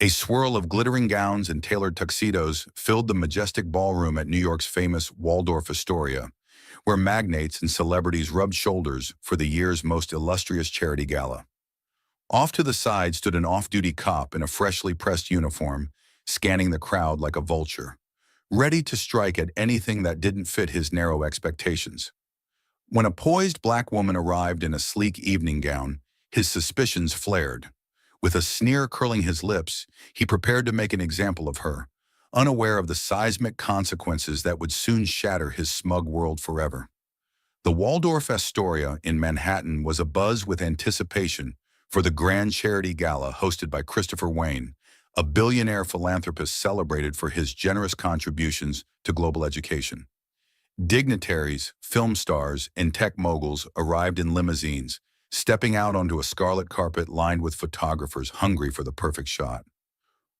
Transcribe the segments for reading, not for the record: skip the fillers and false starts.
A swirl of glittering gowns and tailored tuxedos filled the majestic ballroom at New York's famous Waldorf Astoria, where magnates and celebrities rubbed shoulders for the year's most illustrious charity gala. Off to the side stood an off-duty cop in a freshly pressed uniform, scanning the crowd like a vulture, ready to strike at anything that didn't fit his narrow expectations. When a poised black woman arrived in a sleek evening gown, his suspicions flared. With a sneer curling his lips, he prepared to make an example of her, unaware of the seismic consequences that would soon shatter his smug world forever. The Waldorf Astoria in Manhattan was abuzz with anticipation for the grand charity gala hosted by Christopher Wayne, a billionaire philanthropist celebrated for his generous contributions to global education. Dignitaries, film stars, and tech moguls arrived in limousines, stepping out onto a scarlet carpet lined with photographers hungry for the perfect shot.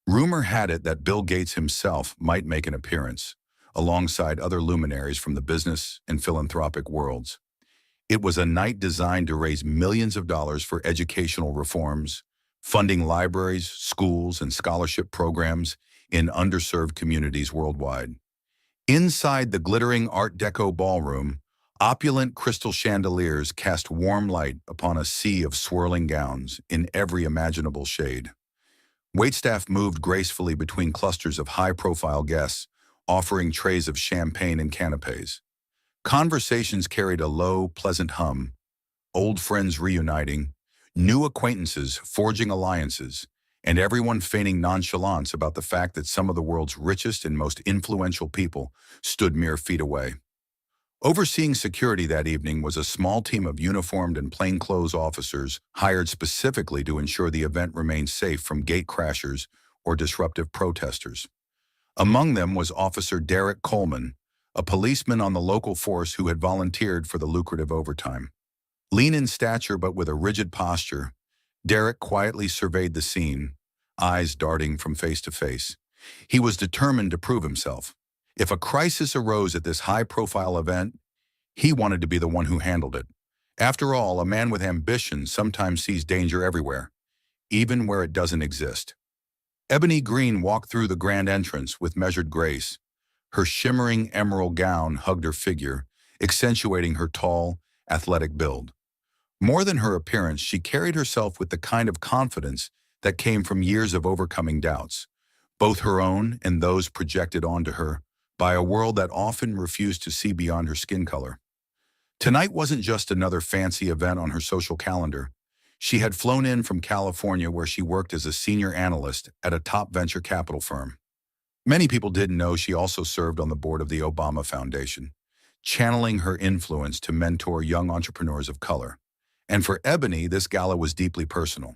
Rumor had it that Bill Gates himself might make an appearance, alongside other luminaries from the business and philanthropic worlds. It was a night designed to raise millions of dollars for educational reforms, funding libraries, schools, and scholarship programs in underserved communities worldwide. Inside the glittering Art Deco ballroom, opulent crystal chandeliers cast warm light upon a sea of swirling gowns in every imaginable shade. Waitstaff moved gracefully between clusters of high-profile guests, offering trays of champagne and canapés. Conversations carried a low, pleasant hum, old friends reuniting, new acquaintances forging alliances, and everyone feigning nonchalance about the fact that some of the world's richest and most influential people stood mere feet away. Overseeing security that evening was a small team of uniformed and plainclothes officers hired specifically to ensure the event remained safe from gate crashers or disruptive protesters. Among them was Officer Derek Coleman, a policeman on the local force who had volunteered for the lucrative overtime. Lean in stature but with a rigid posture, Derek quietly surveyed the scene, eyes darting from face to face. He was determined to prove himself. If a crisis arose at this high-profile event, he wanted to be the one who handled it. After all, a man with ambition sometimes sees danger everywhere, even where it doesn't exist. Ebony Green walked through the grand entrance with measured grace. Her shimmering emerald gown hugged her figure, accentuating her tall, athletic build. More than her appearance, she carried herself with the kind of confidence that came from years of overcoming doubts, both her own and those projected onto her by a world that often refused to see beyond her skin color. Tonight wasn't just another fancy event on her social calendar. She had flown in from California, where she worked as a senior analyst at a top venture capital firm. Many people didn't know she also served on the board of the Obama Foundation, channeling her influence to mentor young entrepreneurs of color. And for Ebony, this gala was deeply personal.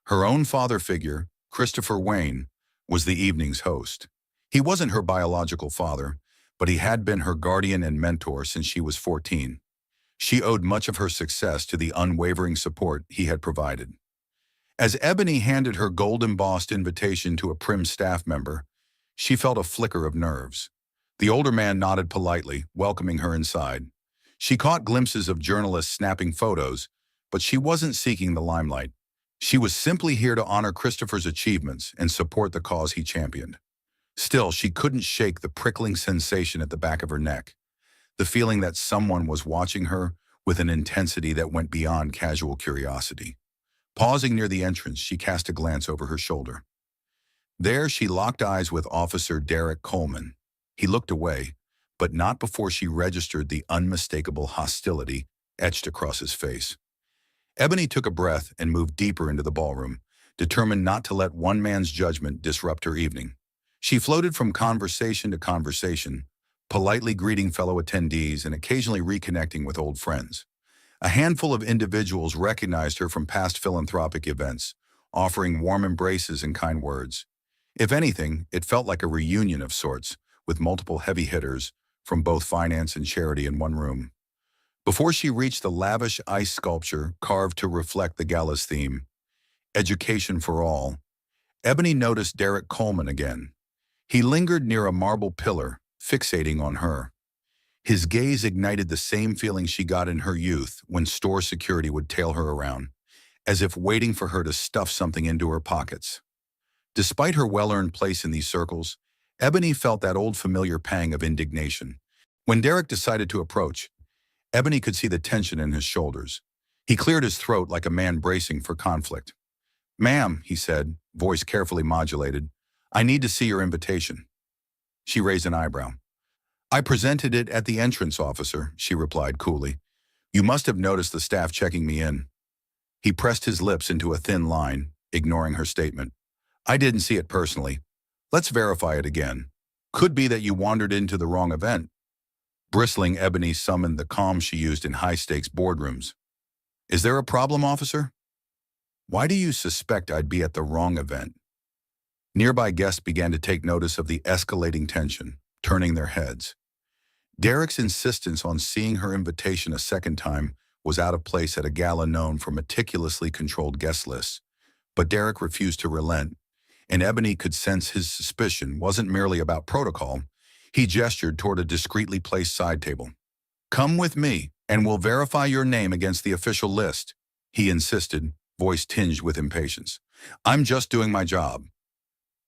Her own father figure, Christopher Wayne, was the evening's host. He wasn't her biological father, but he had been her guardian and mentor since she was 14. She owed much of her success to the unwavering support he had provided. As Ebony handed her gold-embossed invitation to a prim staff member, she felt a flicker of nerves. The older man nodded politely, welcoming her inside. She caught glimpses of journalists snapping photos, but she wasn't seeking the limelight. She was simply here to honor Christopher's achievements and support the cause he championed. Still, she couldn't shake the prickling sensation at the back of her neck, the feeling that someone was watching her with an intensity that went beyond casual curiosity. Pausing near the entrance, she cast a glance over her shoulder. There, she locked eyes with Officer Derek Coleman. He looked away, but not before she registered the unmistakable hostility etched across his face. Ebony took a breath and moved deeper into the ballroom, determined not to let one man's judgment disrupt her evening. She floated from conversation to conversation, politely greeting fellow attendees and occasionally reconnecting with old friends. A handful of individuals recognized her from past philanthropic events, offering warm embraces and kind words. If anything, it felt like a reunion of sorts, with multiple heavy hitters from both finance and charity in one room. Before she reached the lavish ice sculpture carved to reflect the gala's theme, Education for All, Ebony noticed Derek Coleman again. He lingered near a marble pillar, fixating on her. His gaze ignited the same feeling she got in her youth when store security would tail her around, as if waiting for her to stuff something into her pockets. Despite her well-earned place in these circles, Ebony felt that old familiar pang of indignation. When Derek decided to approach, Ebony could see the tension in his shoulders. He cleared his throat like a man bracing for conflict. "Ma'am," he said, voice carefully modulated, "I need to see your invitation." She raised an eyebrow. "I presented it at the entrance, officer," she replied coolly. "You must have noticed the staff checking me in." He pressed his lips into a thin line, ignoring her statement. "I didn't see it personally. Let's verify it again. Could be that you wandered into the wrong event." Bristling, Ebony summoned the calm she used in high-stakes boardrooms. "Is there a problem, officer?" "Why do you suspect I'd be at the wrong event?" Nearby guests began to take notice of the escalating tension, turning their heads. Derek's insistence on seeing her invitation a second time was out of place at a gala known for meticulously controlled guest lists, but Derek refused to relent, and Ebony could sense his suspicion wasn't merely about protocol. He gestured toward a discreetly placed side table. "Come with me, and we'll verify your name against the official list," he insisted, voice tinged with impatience. "I'm just doing my job."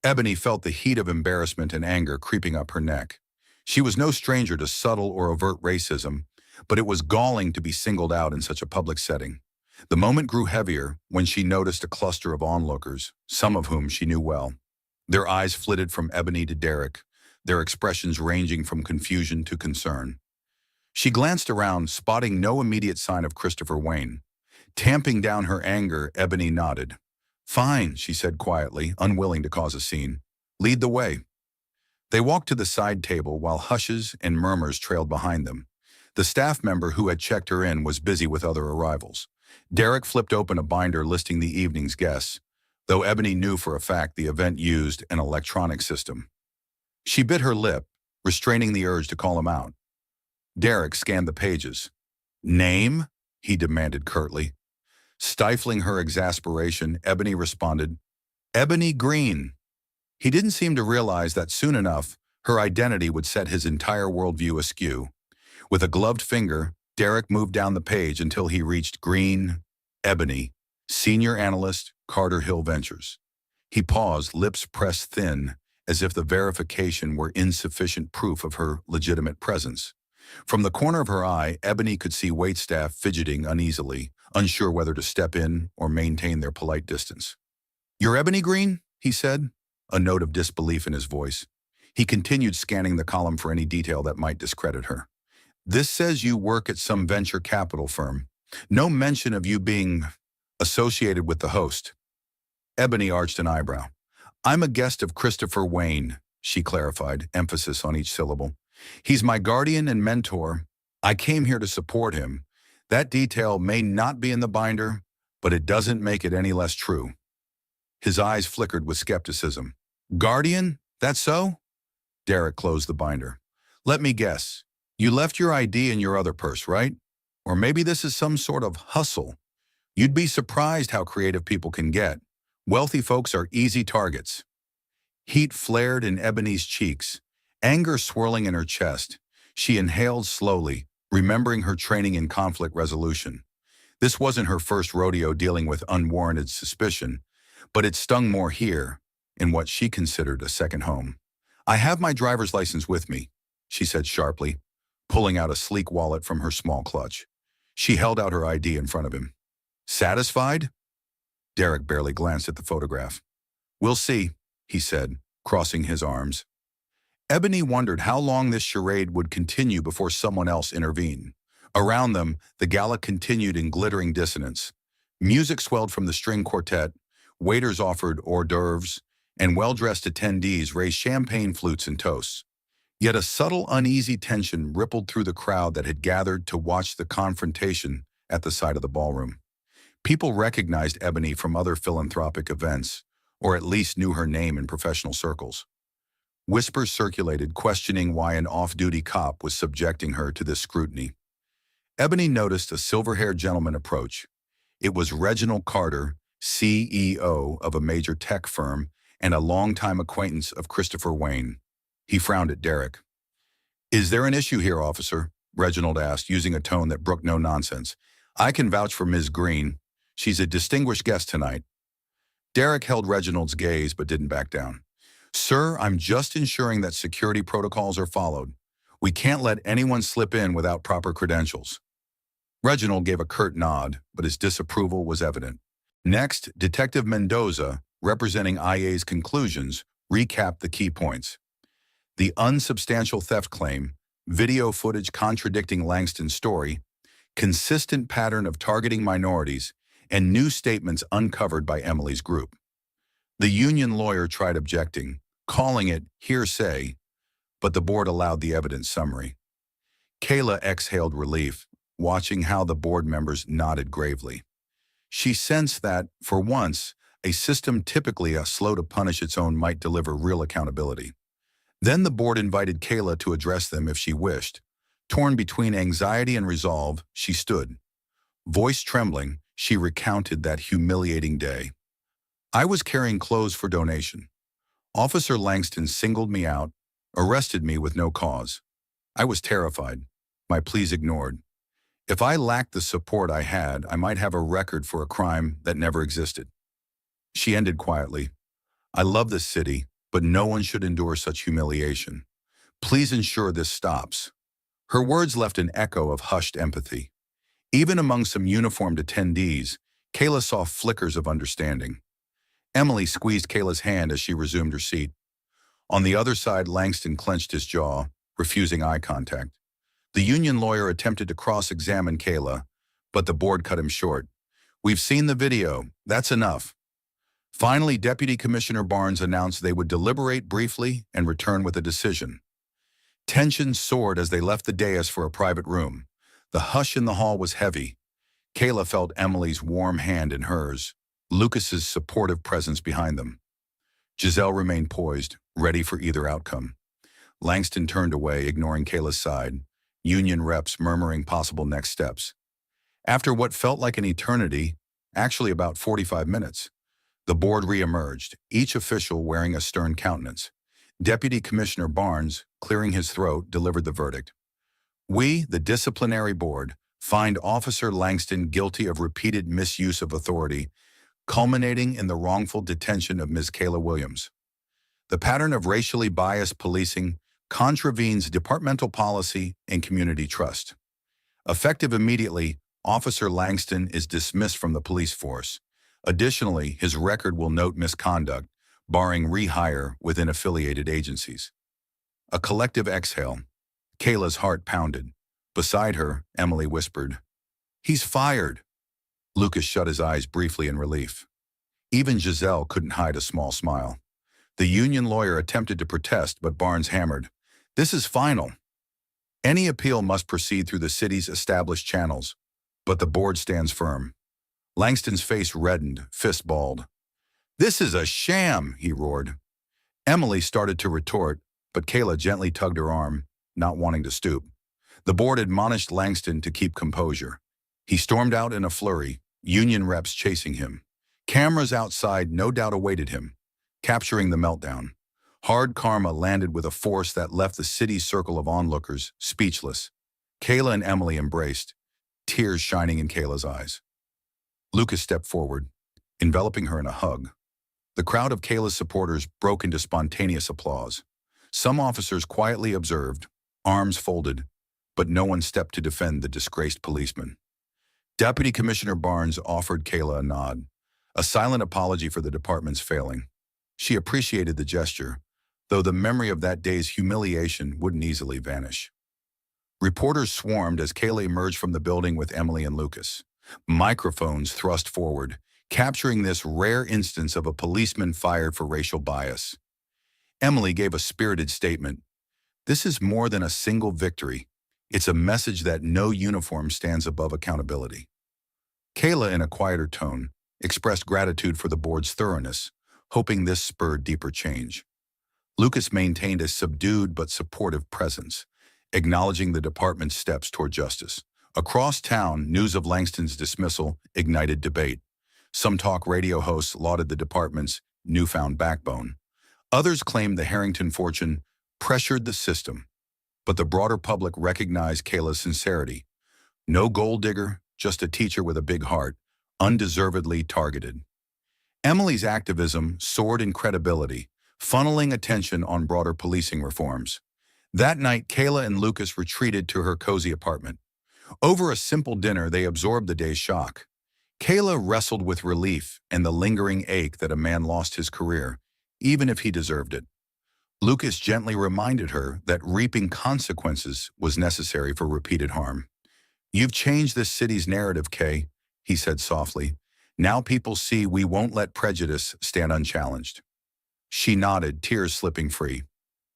Ebony felt the heat of embarrassment and anger creeping up her neck. She was no stranger to subtle or overt racism, but it was galling to be singled out in such a public setting. The moment grew heavier when she noticed a cluster of onlookers, some of whom she knew well. Their eyes flitted from Ebony to Derek, their expressions ranging from confusion to concern. She glanced around, spotting no immediate sign of Christopher Wayne. Tamping down her anger, Ebony nodded. "Fine," she said quietly, unwilling to cause a scene. "Lead the way." They walked to the side table while hushes and murmurs trailed behind them. The staff member who had checked her in was busy with other arrivals. Derek flipped open a binder listing the evening's guests, though Ebony knew for a fact the event used an electronic system. She bit her lip, restraining the urge to call him out. Derek scanned the pages. "Name?" he demanded curtly. Stifling her exasperation, Ebony responded, "Ebony Green." He didn't seem to realize that soon enough, her identity would set his entire worldview askew. With a gloved finger, Derek moved down the page until he reached Green, Ebony, Senior Analyst, Carter Hill Ventures. He paused, lips pressed thin, as if the verification were insufficient proof of her legitimate presence. From the corner of her eye, Ebony could see waitstaff fidgeting uneasily, unsure whether to step in or maintain their polite distance. "You're Ebony Green?" he said, a note of disbelief in his voice. He continued scanning the column for any detail that might discredit her. "This says you work at some venture capital firm. No mention of you being associated with the host." Ebony arched an eyebrow. "I'm a guest of Christopher Wayne," she clarified, emphasis on each syllable. "He's my guardian and mentor. I came here to support him. That detail may not be in the binder, but it doesn't make it any less true." His eyes flickered with skepticism. "Guardian? That's so?" Derek closed the binder. "Let me guess. You left your ID in your other purse, right? Or maybe this is some sort of hustle. You'd be surprised how creative people can get. Wealthy folks are easy targets." Heat flared in Ebony's cheeks, anger swirling in her chest. She inhaled slowly, remembering her training in conflict resolution. This wasn't her first rodeo dealing with unwarranted suspicion, but it stung more here, in what she considered a second home. "I have my driver's license with me," she said sharply, pulling out a sleek wallet from her small clutch. She held out her ID in front of him. "Satisfied?" Derek barely glanced at the photograph. "We'll see," he said, crossing his arms. Ebony wondered how long this charade would continue before someone else intervened. Around them, the gala continued in glittering dissonance. Music swelled from the string quartet, waiters offered hors d'oeuvres, and well-dressed attendees raised champagne flutes and toasts. Yet a subtle, uneasy tension rippled through the crowd that had gathered to watch the confrontation at the side of the ballroom. People recognized Ebony from other philanthropic events, or at least knew her name in professional circles. Whispers circulated, questioning why an off-duty cop was subjecting her to this scrutiny. Ebony noticed a silver-haired gentleman approach. It was Reginald Carter, CEO of a major tech firm and a longtime acquaintance of Christopher Wayne. He frowned at Derek. "Is there an issue here, officer?" Reginald asked, using a tone that brooked no nonsense. "I can vouch for Ms. Green. She's a distinguished guest tonight." Derek held Reginald's gaze but didn't back down. Sir, I'm just ensuring that security protocols are followed. We can't let anyone slip in without proper credentials. Reginald gave a curt nod, but his disapproval was evident. Next, Detective Mendoza, representing IA's conclusions, recapped the key points. The unsubstantial theft claim, video footage contradicting Langston's story, consistent pattern of targeting minorities, and new statements uncovered by Emily's group. The union lawyer tried objecting, calling it hearsay, but the board allowed the evidence summary. Kayla exhaled relief, watching how the board members nodded gravely. She sensed that, for once, a system typically slow to punish its own might deliver real accountability. Then the board invited Kayla to address them if she wished. Torn between anxiety and resolve, she stood. Voice trembling, she recounted that humiliating day. I was carrying clothes for donation. Officer Langston singled me out, arrested me with no cause. I was terrified, my pleas ignored. If I lacked the support I had, I might have a record for a crime that never existed. She ended quietly. I love this city, but no one should endure such humiliation. Please ensure this stops. Her words left an echo of hushed empathy. Even among some uniformed attendees, Kayla saw flickers of understanding. Emily squeezed Kayla's hand as she resumed her seat. On the other side, Langston clenched his jaw, refusing eye contact. The union lawyer attempted to cross-examine Kayla, but the board cut him short. We've seen the video. That's enough. Finally, Deputy Commissioner Barnes announced they would deliberate briefly and return with a decision. Tension soared as they left the dais for a private room. The hush in the hall was heavy. Kayla felt Emily's warm hand in hers, Lucas's supportive presence behind them. Giselle remained poised, ready for either outcome. Langston turned away, ignoring Kayla's side, union reps murmuring possible next steps. After what felt like an eternity, actually about 45 minutes, the board re-emerged, each official wearing a stern countenance. Deputy Commissioner Barnes, clearing his throat, delivered the verdict. We, the disciplinary board, find Officer Langston guilty of repeated misuse of authority, culminating in the wrongful detention of Ms. Kayla Williams. The pattern of racially biased policing contravenes departmental policy and community trust. Effective immediately, Officer Langston is dismissed from the police force. Additionally, his record will note misconduct, barring rehire within affiliated agencies. A collective exhale. Kayla's heart pounded. Beside her, Emily whispered, "He's fired." Lucas shut his eyes briefly in relief. Even Giselle couldn't hide a small smile. The union lawyer attempted to protest, but Barnes hammered, "This is final. Any appeal must proceed through the city's established channels, but the board stands firm." Langston's face reddened, fist balled. "This is a sham," he roared. Emily started to retort, but Kayla gently tugged her arm, not wanting to stoop. The board admonished Langston to keep composure. He stormed out in a flurry, union reps chasing him. Cameras outside no doubt awaited him, capturing the meltdown. Hard karma landed with a force that left the city's circle of onlookers speechless. Kayla and Emily embraced, tears shining in Kayla's eyes. Lucas stepped forward, enveloping her in a hug. The crowd of Kayla's supporters broke into spontaneous applause. Some officers quietly observed, arms folded, but no one stepped to defend the disgraced policeman. Deputy Commissioner Barnes offered Kayla a nod, a silent apology for the department's failing. She appreciated the gesture, though the memory of that day's humiliation wouldn't easily vanish. Reporters swarmed as Kayla emerged from the building with Emily and Lucas. Microphones thrust forward, capturing this rare instance of a policeman fired for racial bias. Emily gave a spirited statement. "This is more than a single victory. It's a message that no uniform stands above accountability." Kayla, in a quieter tone, expressed gratitude for the board's thoroughness, hoping this spurred deeper change. Lucas maintained a subdued but supportive presence, acknowledging the department's steps toward justice. Across town, news of Langston's dismissal ignited debate. Some talk radio hosts lauded the department's newfound backbone. Others claimed the Harrington fortune pressured the system, but the broader public recognized Kayla's sincerity. No gold digger, just a teacher with a big heart, undeservedly targeted. Emily's activism soared in credibility, funneling attention on broader policing reforms. That night, Kayla and Lucas retreated to her cozy apartment. Over a simple dinner, they absorbed the day's shock. Kayla wrestled with relief and the lingering ache that a man lost his career, even if he deserved it. Lucas gently reminded her that reaping consequences was necessary for repeated harm. "You've changed this city's narrative, Kay," he said softly. "Now people see we won't let prejudice stand unchallenged." She nodded, tears slipping free.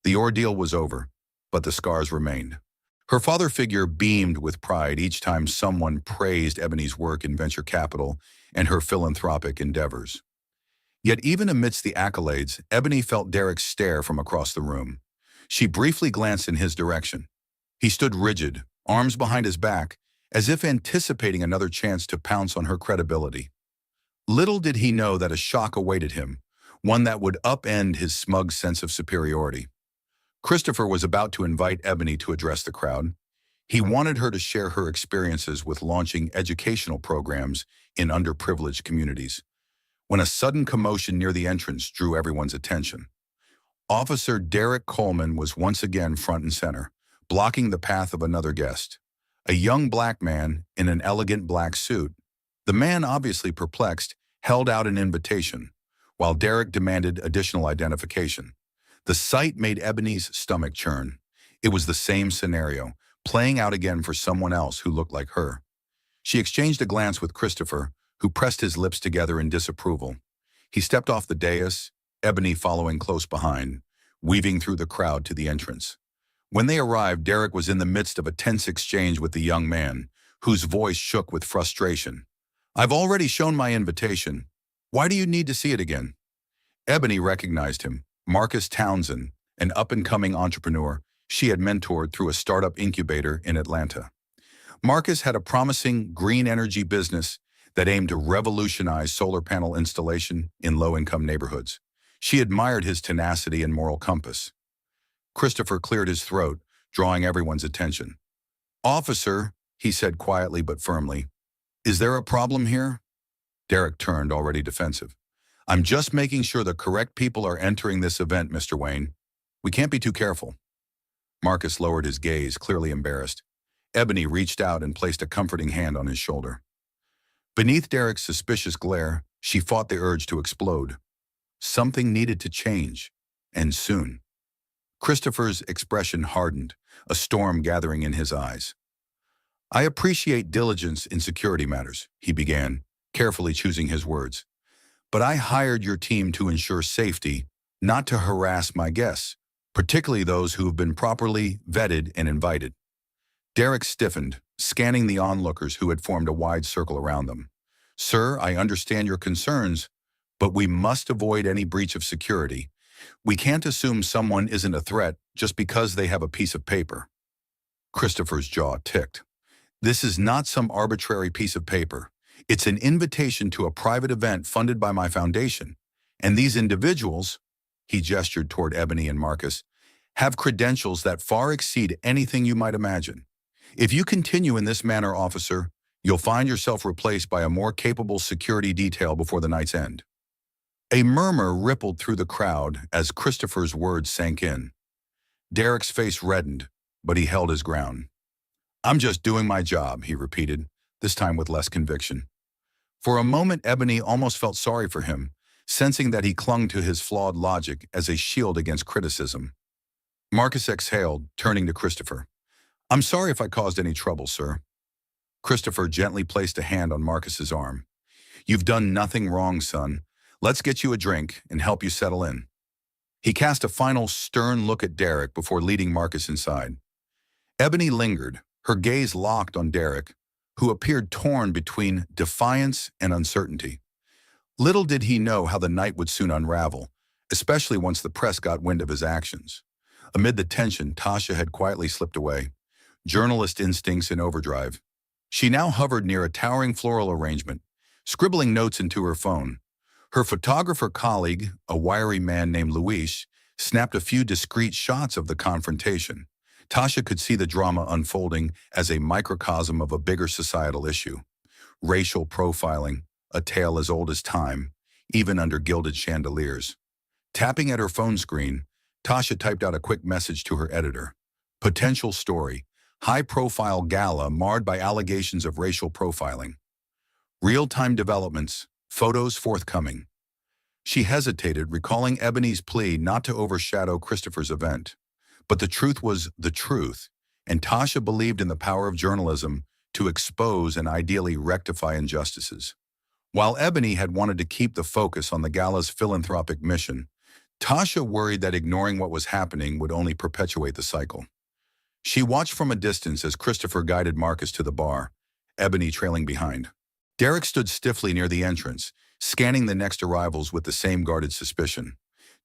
The ordeal was over, but the scars remained. Her father figure beamed with pride each time someone praised Ebony's work in venture capital and her philanthropic endeavors. Yet even amidst the accolades, Ebony felt Derek's stare from across the room. She briefly glanced in his direction. He stood rigid, arms behind his back, as if anticipating another chance to pounce on her credibility. Little did he know that a shock awaited him, one that would upend his smug sense of superiority. Christopher was about to invite Ebony to address the crowd. He wanted her to share her experiences with launching educational programs in underprivileged communities, when a sudden commotion near the entrance drew everyone's attention. Officer Derek Coleman was once again front and center, blocking the path of another guest, a young black man in an elegant black suit. The man, obviously perplexed, held out an invitation, while Derek demanded additional identification. The sight made Ebony's stomach churn. It was the same scenario, playing out again for someone else who looked like her. She exchanged a glance with Christopher, who pressed his lips together in disapproval. He stepped off the dais, Ebony following close behind, weaving through the crowd to the entrance. When they arrived, Derek was in the midst of a tense exchange with the young man, whose voice shook with frustration. "I've already shown my invitation. Why do you need to see it again?" Ebony recognized him, Marcus Townsend, an up-and-coming entrepreneur she had mentored through a startup incubator in Atlanta. Marcus had a promising green energy business that aimed to revolutionize solar panel installation in low-income neighborhoods. She admired his tenacity and moral compass. Christopher cleared his throat, drawing everyone's attention. "Officer," he said quietly but firmly, "is there a problem here?" Derek turned, already defensive. "I'm just making sure the correct people are entering this event, Mr. Wayne. We can't be too careful." Marcus lowered his gaze, clearly embarrassed. Ebony reached out and placed a comforting hand on his shoulder. Beneath Derek's suspicious glare, she fought the urge to explode. Something needed to change, and soon. Christopher's expression hardened, a storm gathering in his eyes. "I appreciate diligence in security matters," he began, carefully choosing his words. "But I hired your team to ensure safety, not to harass my guests, particularly those who have been properly vetted and invited." Derek stiffened, scanning the onlookers who had formed a wide circle around them. "Sir, I understand your concerns, but we must avoid any breach of security. We can't assume someone isn't a threat just because they have a piece of paper." Christopher's jaw ticked. "This is not some arbitrary piece of paper. It's an invitation to a private event funded by my foundation. And these individuals," he gestured toward Ebony and Marcus, "have credentials that far exceed anything you might imagine. If you continue in this manner, officer, you'll find yourself replaced by a more capable security detail before the night's end." A murmur rippled through the crowd as Christopher's words sank in. Derek's face reddened, but he held his ground. "I'm just doing my job," he repeated, this time with less conviction. For a moment, Ebony almost felt sorry for him, sensing that he clung to his flawed logic as a shield against criticism. Marcus exhaled, turning to Christopher. "I'm sorry if I caused any trouble, sir." Christopher gently placed a hand on Marcus's arm. "You've done nothing wrong, son. Let's get you a drink and help you settle in." He cast a final stern look at Derek before leading Marcus inside. Ebony lingered, her gaze locked on Derek, who appeared torn between defiance and uncertainty. Little did he know how the night would soon unravel, especially once the press got wind of his actions. Amid the tension, Tasha had quietly slipped away, journalist instincts in overdrive. She now hovered near a towering floral arrangement, scribbling notes into her phone. Her photographer colleague, a wiry man named Luis, snapped a few discreet shots of the confrontation. Tasha could see the drama unfolding as a microcosm of a bigger societal issue. Racial profiling, a tale as old as time, even under gilded chandeliers. Tapping at her phone screen, Tasha typed out a quick message to her editor. Potential story: high-profile gala marred by allegations of racial profiling. Real-time developments, photos forthcoming. She hesitated, recalling Ebony's plea not to overshadow Christopher's event. But the truth was the truth, and Tasha believed in the power of journalism to expose and ideally rectify injustices. While Ebony had wanted to keep the focus on the gala's philanthropic mission, Tasha worried that ignoring what was happening would only perpetuate the cycle. She watched from a distance as Christopher guided Marcus to the bar, Ebony trailing behind. Derek stood stiffly near the entrance, scanning the next arrivals with the same guarded suspicion.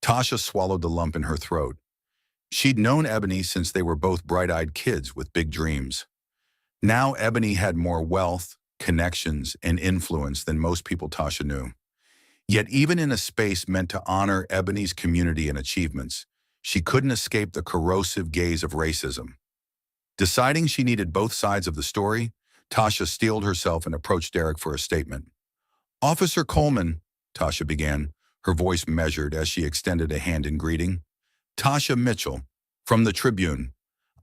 Tasha swallowed the lump in her throat. She'd known Ebony since they were both bright-eyed kids with big dreams. Now Ebony had more wealth, connections, and influence than most people Tasha knew. Yet even in a space meant to honor Ebony's community and achievements, she couldn't escape the corrosive gaze of racism. Deciding she needed both sides of the story, Tasha steeled herself and approached Derek for a statement. "Officer Coleman," Tasha began, her voice measured as she extended a hand in greeting. "Tasha Mitchell, from the Tribune.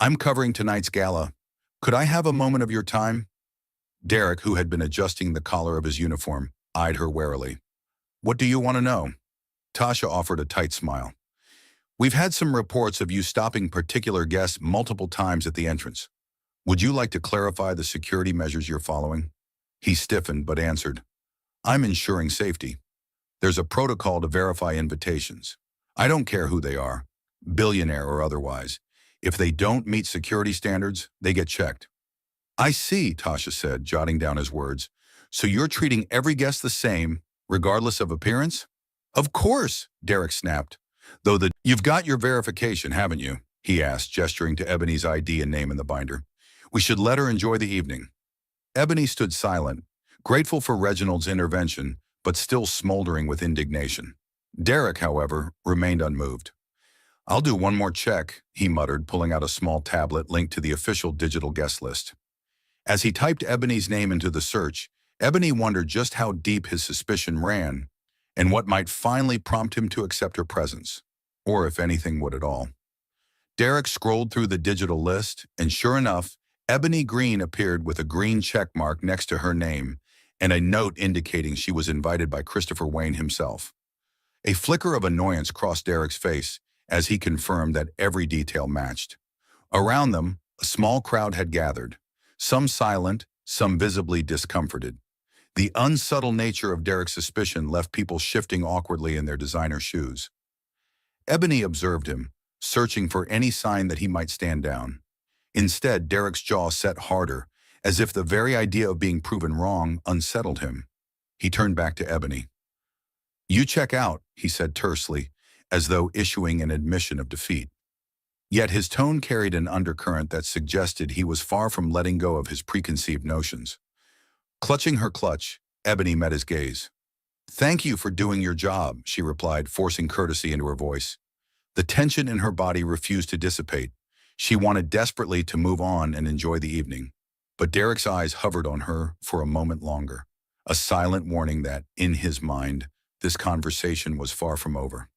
I'm covering tonight's gala. Could I have a moment of your time?" Derek, who had been adjusting the collar of his uniform, eyed her warily. "What do you want to know?" Tasha offered a tight smile. "We've had some reports of you stopping particular guests multiple times at the entrance. Would you like to clarify the security measures you're following?" He stiffened but answered, "I'm ensuring safety. There's a protocol to verify invitations. I don't care who they are, billionaire or otherwise. If they don't meet security standards, they get checked." "I see," Tasha said, jotting down his words. "So you're treating every guest the same, regardless of appearance?" "Of course," Derek snapped. "You've got your verification, haven't you?" he asked, gesturing to Ebony's ID and name in the binder. "We should let her enjoy the evening." Ebony stood silent, grateful for Reginald's intervention, but still smoldering with indignation. Derek, however, remained unmoved. "I'll do one more check," he muttered, pulling out a small tablet linked to the official digital guest list. As he typed Ebony's name into the search, Ebony wondered just how deep his suspicion ran, and what might finally prompt him to accept her presence, or if anything would at all. Derek scrolled through the digital list, and sure enough, Ebony Green appeared with a green check mark next to her name and a note indicating she was invited by Christopher Wayne himself. A flicker of annoyance crossed Derek's face as he confirmed that every detail matched. Around them, a small crowd had gathered, some silent, some visibly discomforted. The unsubtle nature of Derek's suspicion left people shifting awkwardly in their designer shoes. Ebony observed him, searching for any sign that he might stand down. Instead, Derek's jaw set harder, as if the very idea of being proven wrong unsettled him. He turned back to Ebony. "You check out," he said tersely, as though issuing an admission of defeat. Yet his tone carried an undercurrent that suggested he was far from letting go of his preconceived notions. Clutching her clutch, Ebony met his gaze. "Thank you for doing your job," she replied, forcing courtesy into her voice. The tension in her body refused to dissipate. She wanted desperately to move on and enjoy the evening. But Derek's eyes hovered on her for a moment longer, a silent warning that, in his mind, this conversation was far from over.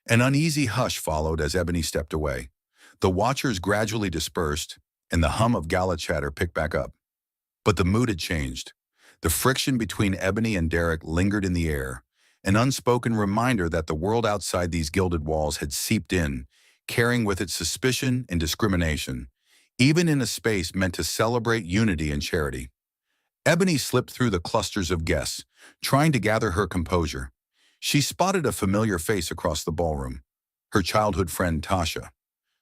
An uneasy hush followed as Ebony stepped away. The watchers gradually dispersed, and the hum of gala chatter picked back up. But the mood had changed. The friction between Ebony and Derek lingered in the air, an unspoken reminder that the world outside these gilded walls had seeped in, carrying with it suspicion and discrimination, even in a space meant to celebrate unity and charity. Ebony slipped through the clusters of guests, trying to gather her composure. She spotted a familiar face across the ballroom, her childhood friend Tasha.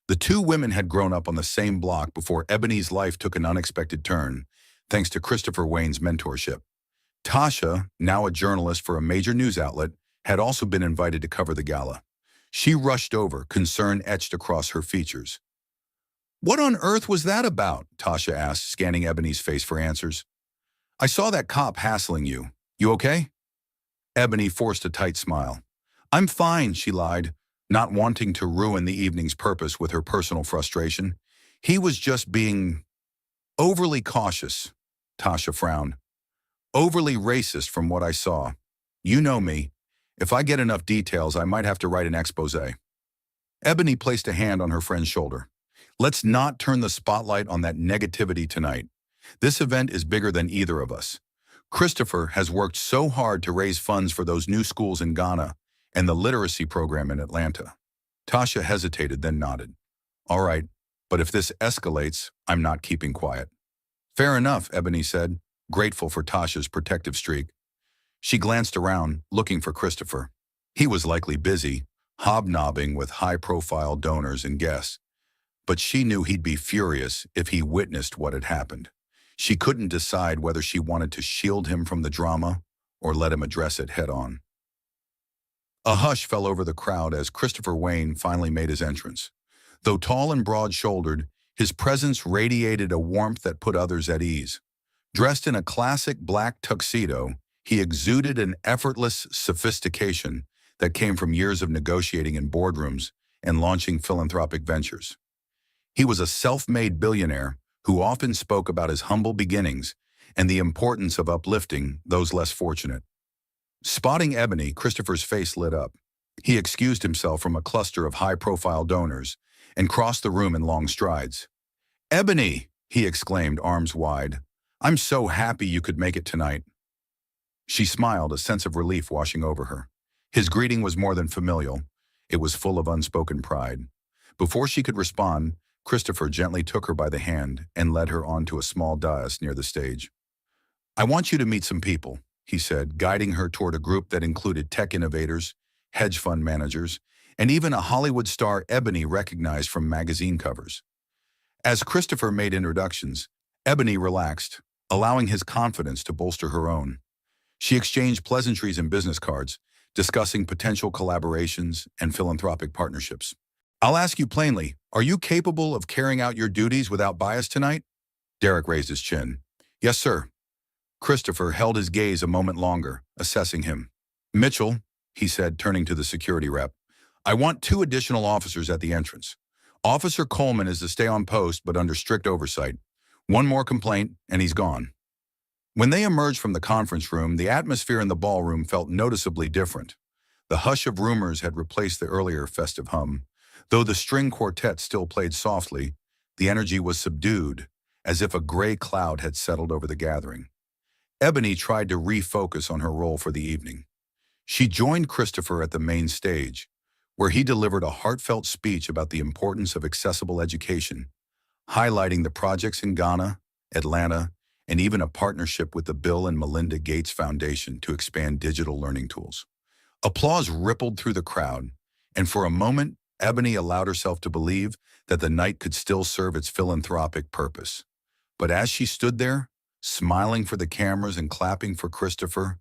The two women had grown up on the same block before Ebony's life took an unexpected turn, thanks to Christopher Wayne's mentorship. Tasha, now a journalist for a major news outlet, had also been invited to cover the gala. She rushed over, concern etched across her features. "What on earth was that about?" Tasha asked, scanning Ebony's face for answers. "I saw that cop hassling you. You okay?" Ebony forced a tight smile. "I'm fine," she lied, not wanting to ruin the evening's purpose with her personal frustration. "He was just being overly cautious." Tasha frowned. "Overly racist from what I saw. You know me. If I get enough details, I might have to write an expose. Ebony placed a hand on her friend's shoulder. Let's not turn the spotlight on that negativity tonight. This event is bigger than either of us. Christopher has worked so hard to raise funds for those new schools in Ghana and the literacy program in Atlanta. Tasha hesitated, then nodded. All right, but if this escalates, I'm not keeping quiet. Fair enough, Ebony said, grateful for Tasha's protective streak. She glanced around, looking for Christopher. He was likely busy, hobnobbing with high-profile donors and guests. But she knew he'd be furious if he witnessed what had happened. She couldn't decide whether she wanted to shield him from the drama or let him address it head-on. A hush fell over the crowd as Christopher Wayne finally made his entrance. Though tall and broad-shouldered, his presence radiated a warmth that put others at ease. Dressed in a classic black tuxedo, he exuded an effortless sophistication that came from years of negotiating in boardrooms and launching philanthropic ventures. He was a self-made billionaire who often spoke about his humble beginnings and the importance of uplifting those less fortunate. Spotting Ebony, Christopher's face lit up. He excused himself from a cluster of high-profile donors and crossed the room in long strides. "Ebony!" he exclaimed, arms wide. "I'm so happy you could make it tonight." She smiled, a sense of relief washing over her. His greeting was more than familial. It was full of unspoken pride. Before she could respond, Christopher gently took her by the hand and led her onto a small dais near the stage. "I want you to meet some people," he said, guiding her toward a group that included tech innovators, hedge fund managers, and even a Hollywood star Ebony recognized from magazine covers. As Christopher made introductions, Ebony relaxed, allowing his confidence to bolster her own. She exchanged pleasantries and business cards, discussing potential collaborations and philanthropic partnerships. "I'll ask you plainly, are you capable of carrying out your duties without bias tonight?" Derek raised his chin. "Yes, sir." Christopher held his gaze a moment longer, assessing him. "Mitchell," he said, turning to the security rep, "I want 2 additional officers at the entrance. Officer Coleman is to stay on post but under strict oversight. One more complaint, and he's gone." When they emerged from the conference room, the atmosphere in the ballroom felt noticeably different. The hush of rumors had replaced the earlier festive hum. Though the string quartet still played softly, the energy was subdued, as if a gray cloud had settled over the gathering. Ebony tried to refocus on her role for the evening. She joined Christopher at the main stage, where he delivered a heartfelt speech about the importance of accessible education, highlighting the projects in Ghana, Atlanta, and even a partnership with the Bill and Melinda Gates Foundation to expand digital learning tools. Applause rippled through the crowd, and for a moment, Ebony allowed herself to believe that the night could still serve its philanthropic purpose. But as she stood there, smiling for the cameras and clapping for Christopher,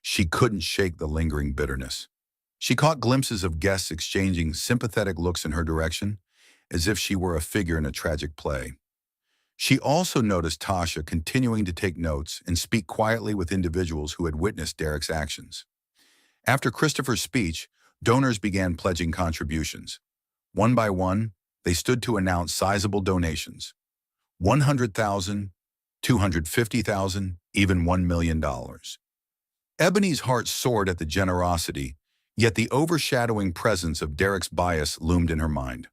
she couldn't shake the lingering bitterness. She caught glimpses of guests exchanging sympathetic looks in her direction, as if she were a figure in a tragic play. She also noticed Tasha continuing to take notes and speak quietly with individuals who had witnessed Derek's actions. After Christopher's speech, donors began pledging contributions. One by one, they stood to announce sizable donations. $100,000, $250,000, even $1 million. Ebony's heart soared at the generosity, yet the overshadowing presence of Derek's bias loomed in her mind.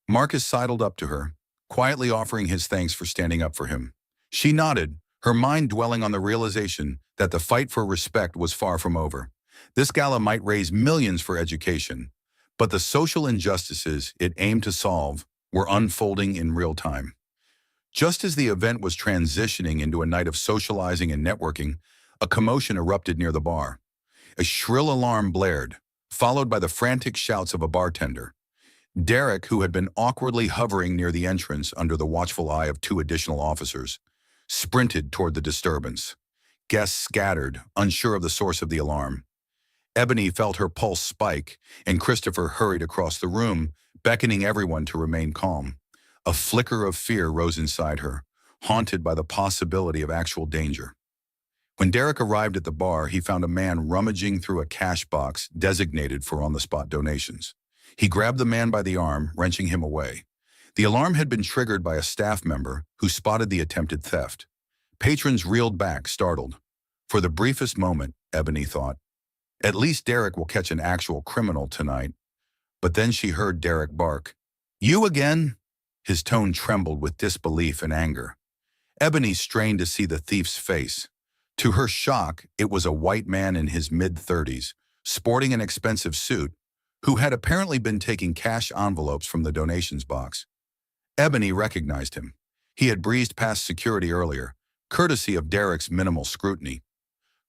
Marcus sidled up to her, quietly offering his thanks for standing up for him. She nodded, her mind dwelling on the realization that the fight for respect was far from over. This gala might raise millions for education, but the social injustices it aimed to solve were unfolding in real time. Just as the event was transitioning into a night of socializing and networking, a commotion erupted near the bar. A shrill alarm blared, followed by the frantic shouts of a bartender. Derek, who had been awkwardly hovering near the entrance under the watchful eye of 2 additional officers, sprinted toward the disturbance. Guests scattered, unsure of the source of the alarm. Ebony felt her pulse spike, and Christopher hurried across the room, beckoning everyone to remain calm. A flicker of fear rose inside her, haunted by the possibility of actual danger. When Derek arrived at the bar, he found a man rummaging through a cash box designated for on-the-spot donations. He grabbed the man by the arm, wrenching him away. The alarm had been triggered by a staff member who spotted the attempted theft. Patrons reeled back, startled. For the briefest moment, Ebony thought, At least Derek will catch an actual criminal tonight. But then she heard Derek bark. You again? His tone trembled with disbelief and anger. Ebony strained to see the thief's face. To her shock, it was a white man in his mid-30s, sporting an expensive suit, who had apparently been taking cash envelopes from the donations box. Ebony recognized him. He had breezed past security earlier, courtesy of Derek's minimal scrutiny.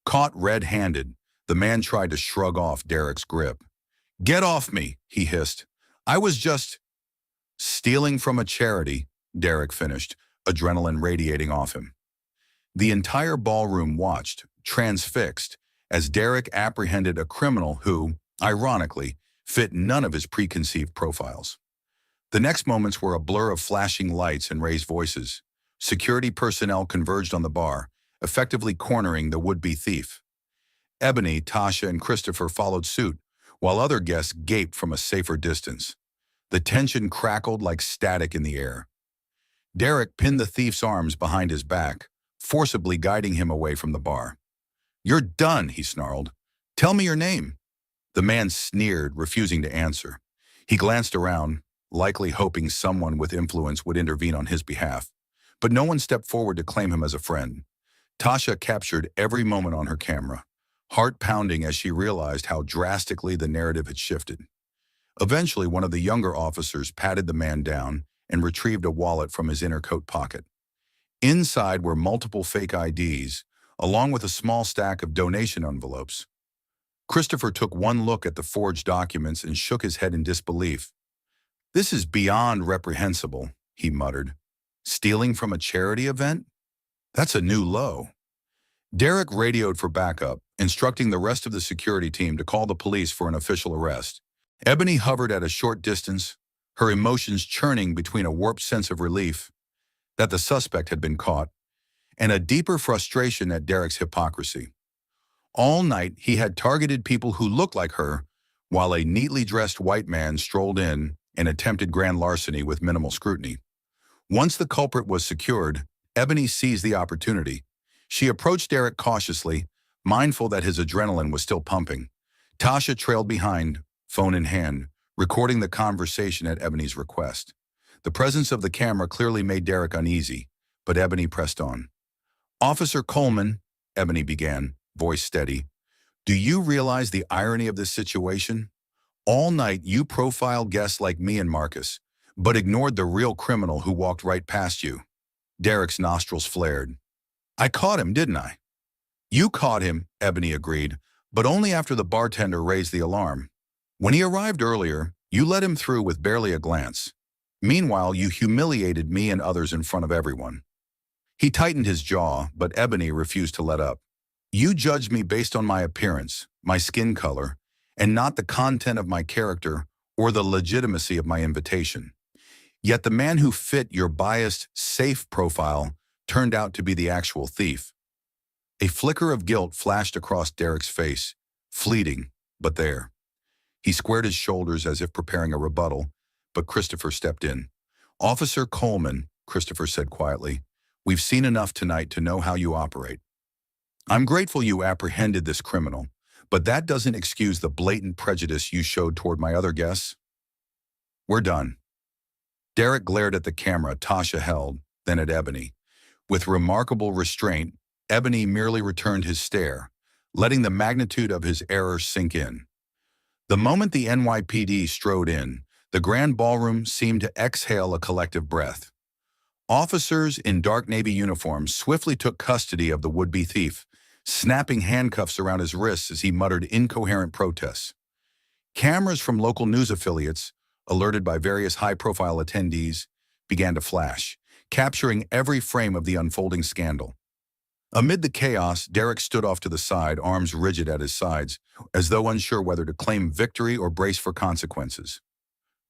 Caught red-handed, the man tried to shrug off Derek's grip. Get off me, he hissed. I was just stealing from a charity, Derek finished, adrenaline radiating off him. The entire ballroom watched, transfixed, as Derek apprehended a criminal who, ironically, fit none of his preconceived profiles. The next moments were a blur of flashing lights and raised voices. Security personnel converged on the bar, effectively cornering the would-be thief. Ebony, Tasha, and Christopher followed suit, while other guests gaped from a safer distance. The tension crackled like static in the air. Derek pinned the thief's arms behind his back, forcibly guiding him away from the bar. You're done, he snarled. Tell me your name. The man sneered, refusing to answer. He glanced around, likely hoping someone with influence would intervene on his behalf. But no one stepped forward to claim him as a friend. Tasha captured every moment on her camera, heart pounding as she realized how drastically the narrative had shifted. Eventually, one of the younger officers patted the man down and retrieved a wallet from his inner coat pocket. Inside were multiple fake IDs, along with a small stack of donation envelopes. Christopher took one look at the forged documents and shook his head in disbelief. This is beyond reprehensible, he muttered. Stealing from a charity event? That's a new low. Derek radioed for backup, instructing the rest of the security team to call the police for an official arrest. Ebony hovered at a short distance, her emotions churning between a warped sense of relief that the suspect had been caught and a deeper frustration at Derek's hypocrisy. All night, he had targeted people who looked like her, while a neatly dressed white man strolled in and attempted grand larceny with minimal scrutiny. Once the culprit was secured, Ebony seized the opportunity. She approached Derek cautiously, mindful that his adrenaline was still pumping. Tasha trailed behind, phone in hand, recording the conversation at Ebony's request. The presence of the camera clearly made Derek uneasy, but Ebony pressed on. Officer Coleman, Ebony began, voice steady, do you realize the irony of this situation? All night you profiled guests like me and Marcus, but ignored the real criminal who walked right past you. Derek's nostrils flared. I caught him, didn't I? You caught him, Ebony agreed, but only after the bartender raised the alarm. When he arrived earlier, you let him through with barely a glance. Meanwhile, you humiliated me and others in front of everyone. He tightened his jaw, but Ebony refused to let up. You judged me based on my appearance, my skin color, and not the content of my character or the legitimacy of my invitation. Yet the man who fit your biased, safe profile turned out to be the actual thief. A flicker of guilt flashed across Derek's face, fleeting, but there. He squared his shoulders as if preparing a rebuttal, but Christopher stepped in. Officer Coleman, Christopher said quietly, we've seen enough tonight to know how you operate. I'm grateful you apprehended this criminal, but that doesn't excuse the blatant prejudice you showed toward my other guests. We're done. Derek glared at the camera Tasha held, then at Ebony. With remarkable restraint, Ebony merely returned his stare, letting the magnitude of his error sink in. The moment the NYPD strode in, the grand ballroom seemed to exhale a collective breath. Officers in dark navy uniforms swiftly took custody of the would-be thief, snapping handcuffs around his wrists as he muttered incoherent protests. Cameras from local news affiliates, alerted by various high-profile attendees, began to flash, capturing every frame of the unfolding scandal. Amid the chaos, Derek stood off to the side, arms rigid at his sides, as though unsure whether to claim victory or brace for consequences.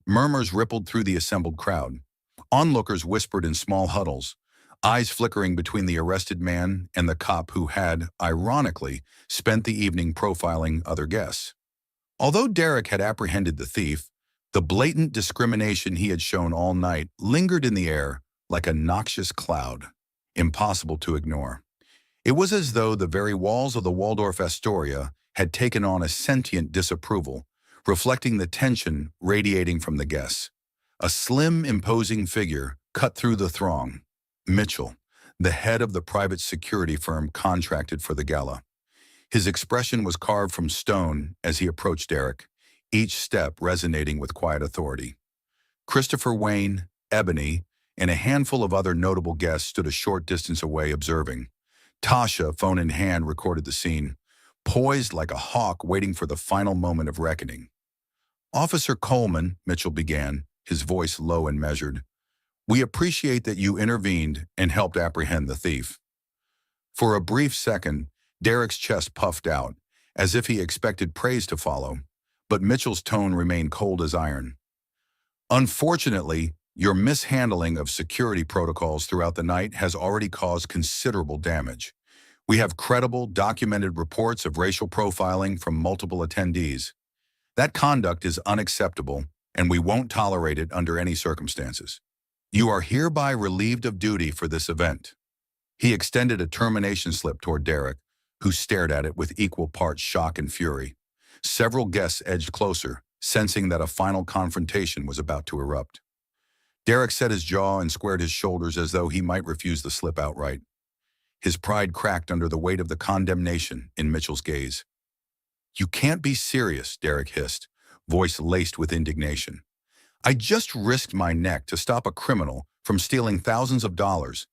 Murmurs rippled through the assembled crowd. Onlookers whispered in small huddles, eyes flickering between the arrested man and the cop who had, ironically, spent the evening profiling other guests. Although Derek had apprehended the thief, the blatant discrimination he had shown all night lingered in the air like a noxious cloud, impossible to ignore. It was as though the very walls of the Waldorf Astoria had taken on a sentient disapproval, reflecting the tension radiating from the guests. A slim, imposing figure cut through the throng. Mitchell, the head of the private security firm contracted for the gala. His expression was carved from stone as he approached Derek, each step resonating with quiet authority. Christopher Wayne, Ebony, and a handful of other notable guests stood a short distance away observing. Tasha, phone in hand, recorded the scene, poised like a hawk waiting for the final moment of reckoning. "Officer Coleman," Mitchell began, his voice low and measured, "we appreciate that you intervened and helped apprehend the thief." For a brief second, Derek's chest puffed out, as if he expected praise to follow, but Mitchell's tone remained cold as iron. "Unfortunately, your mishandling of security protocols throughout the night has already caused considerable damage. We have credible, documented reports of racial profiling from multiple attendees. That conduct is unacceptable, and we won't tolerate it under any circumstances. You are hereby relieved of duty for this event." He extended a termination slip toward Derek, who stared at it with equal parts shock and fury. Several guests edged closer, sensing that a final confrontation was about to erupt. Derek set his jaw and squared his shoulders as though he might refuse the slip outright. His pride cracked under the weight of the condemnation in Mitchell's gaze. "You can't be serious," Derek hissed, voice laced with indignation. "I just risked my neck to stop a criminal from stealing thousands of dollars.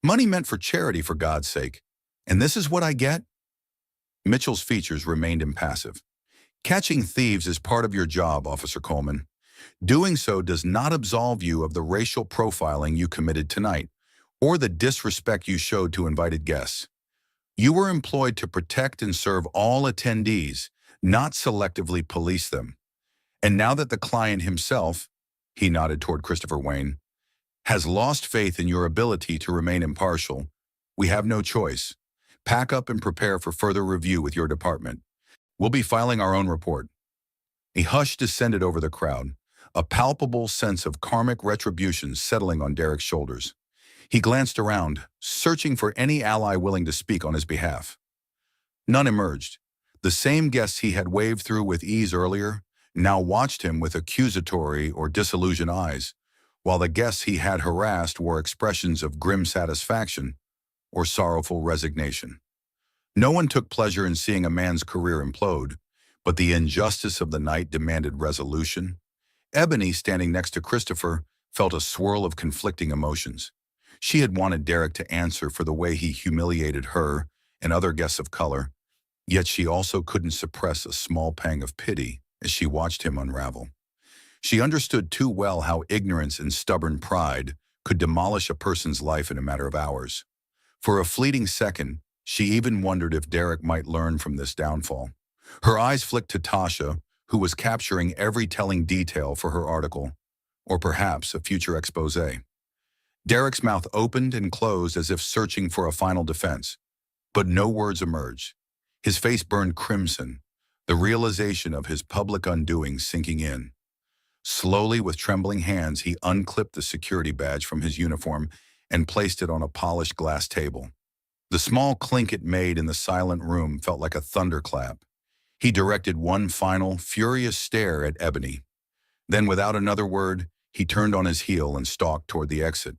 Money meant for charity, for God's sake. And this is what I get?" Mitchell's features remained impassive. "Catching thieves is part of your job, Officer Coleman. Doing so does not absolve you of the racial profiling you committed tonight, or the disrespect you showed to invited guests. You were employed to protect and serve all attendees, not selectively police them. And now that the client himself," he nodded toward Christopher Wayne, "has lost faith in your ability to remain impartial, we have no choice. Pack up and prepare for further review with your department. We'll be filing our own report." A hush descended over the crowd, a palpable sense of karmic retribution settling on Derek's shoulders. He glanced around, searching for any ally willing to speak on his behalf. None emerged. The same guests he had waved through with ease earlier now watched him with accusatory or disillusioned eyes, while the guests he had harassed wore expressions of grim satisfaction or sorrowful resignation. No one took pleasure in seeing a man's career implode, but the injustice of the night demanded resolution. Ebony, standing next to Christopher, felt a swirl of conflicting emotions. She had wanted Derek to answer for the way he humiliated her and other guests of color, yet she also couldn't suppress a small pang of pity as she watched him unravel. She understood too well how ignorance and stubborn pride could demolish a person's life in a matter of hours. For a fleeting second, she even wondered if Derek might learn from this downfall. Her eyes flicked to Tasha, who was capturing every telling detail for her article, or perhaps a future expose. Derek's mouth opened and closed as if searching for a final defense, but no words emerged. His face burned crimson, the realization of his public undoing sinking in. Slowly, with trembling hands, he unclipped the security badge from his uniform and placed it on a polished glass table. The small clink it made in the silent room felt like a thunderclap. He directed one final, furious stare at Ebony. Then, without another word, he turned on his heel and stalked toward the exit.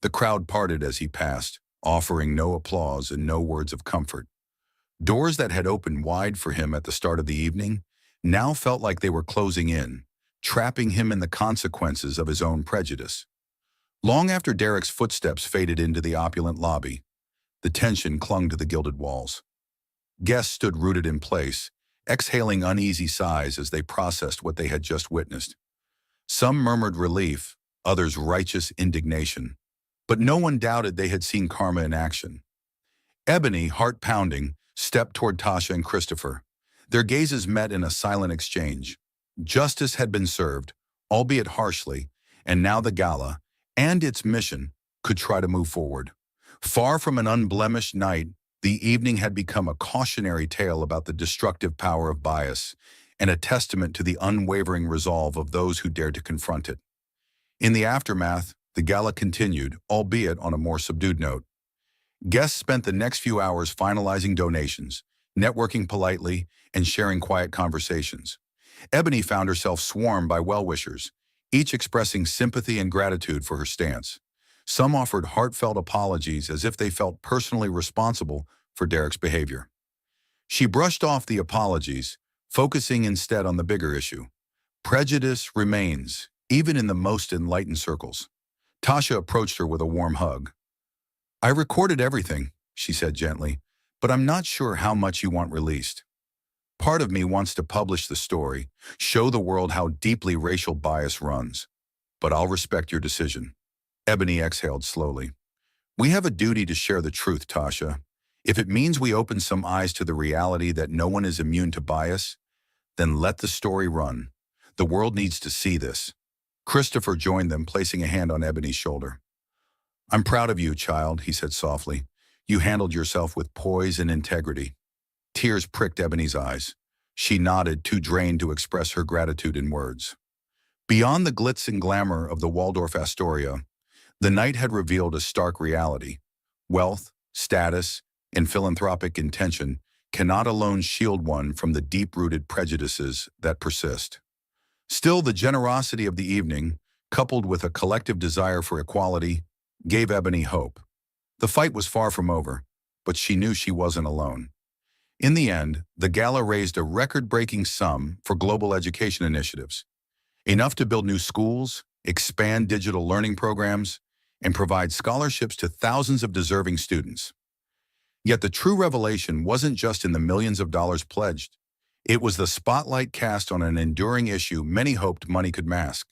The crowd parted as he passed, offering no applause and no words of comfort. Doors that had opened wide for him at the start of the evening now felt like they were closing in, trapping him in the consequences of his own prejudice. Long after Derek's footsteps faded into the opulent lobby, the tension clung to the gilded walls. Guests stood rooted in place, exhaling uneasy sighs as they processed what they had just witnessed. Some murmured relief, others righteous indignation, but no one doubted they had seen karma in action. Ebony, heart-pounding, stepped toward Tasha and Christopher. Their gazes met in a silent exchange. Justice had been served, albeit harshly, and now the gala, and its mission, could try to move forward. Far from an unblemished night, the evening had become a cautionary tale about the destructive power of bias and a testament to the unwavering resolve of those who dared to confront it. In the aftermath, the gala continued, albeit on a more subdued note. Guests spent the next few hours finalizing donations, networking politely, and sharing quiet conversations. Ebony found herself swarmed by well-wishers, each expressing sympathy and gratitude for her stance. Some offered heartfelt apologies as if they felt personally responsible for Derek's behavior. She brushed off the apologies, focusing instead on the bigger issue. Prejudice remains, even in the most enlightened circles. Tasha approached her with a warm hug. "I recorded everything," she said gently, "but I'm not sure how much you want released. Part of me wants to publish the story, show the world how deeply racial bias runs. But I'll respect your decision." Ebony exhaled slowly. "We have a duty to share the truth, Tasha. If it means we open some eyes to the reality that no one is immune to bias, then let the story run. The world needs to see this." Christopher joined them, placing a hand on Ebony's shoulder. "I'm proud of you, child," he said softly. "You handled yourself with poise and integrity." Tears pricked Ebony's eyes. She nodded, too drained to express her gratitude in words. Beyond the glitz and glamour of the Waldorf Astoria, the night had revealed a stark reality. Wealth, status, and philanthropic intention cannot alone shield one from the deep-rooted prejudices that persist. Still, the generosity of the evening, coupled with a collective desire for equality, gave Ebony hope. The fight was far from over, but she knew she wasn't alone. In the end, the gala raised a record-breaking sum for global education initiatives, enough to build new schools, expand digital learning programs, and provide scholarships to thousands of deserving students. Yet the true revelation wasn't just in the millions of dollars pledged. It was the spotlight cast on an enduring issue many hoped money could mask.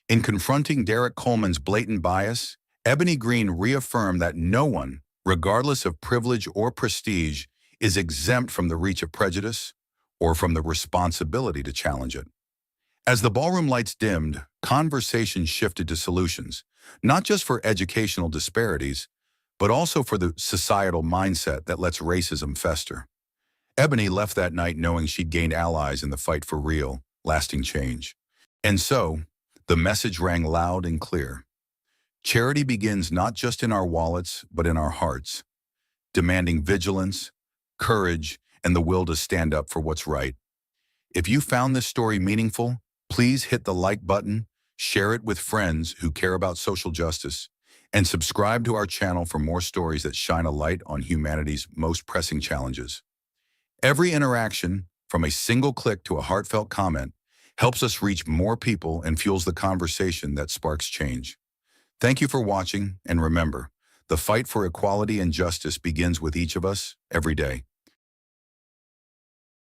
In confronting Derek Coleman's blatant bias, Ebony Green reaffirmed that no one, regardless of privilege or prestige, is exempt from the reach of prejudice or from the responsibility to challenge it. As the ballroom lights dimmed, conversation shifted to solutions, not just for educational disparities, but also for the societal mindset that lets racism fester. Ebony left that night knowing she'd gained allies in the fight for real, lasting change. And so, the message rang loud and clear. Charity begins not just in our wallets, but in our hearts, demanding vigilance, courage, and the will to stand up for what's right. If you found this story meaningful, please hit the like button, share it with friends who care about social justice, and subscribe to our channel for more stories that shine a light on humanity's most pressing challenges. Every interaction, from a single click to a heartfelt comment, helps us reach more people and fuels the conversation that sparks change. Thank you for watching, and remember, the fight for equality and justice begins with each of us every day.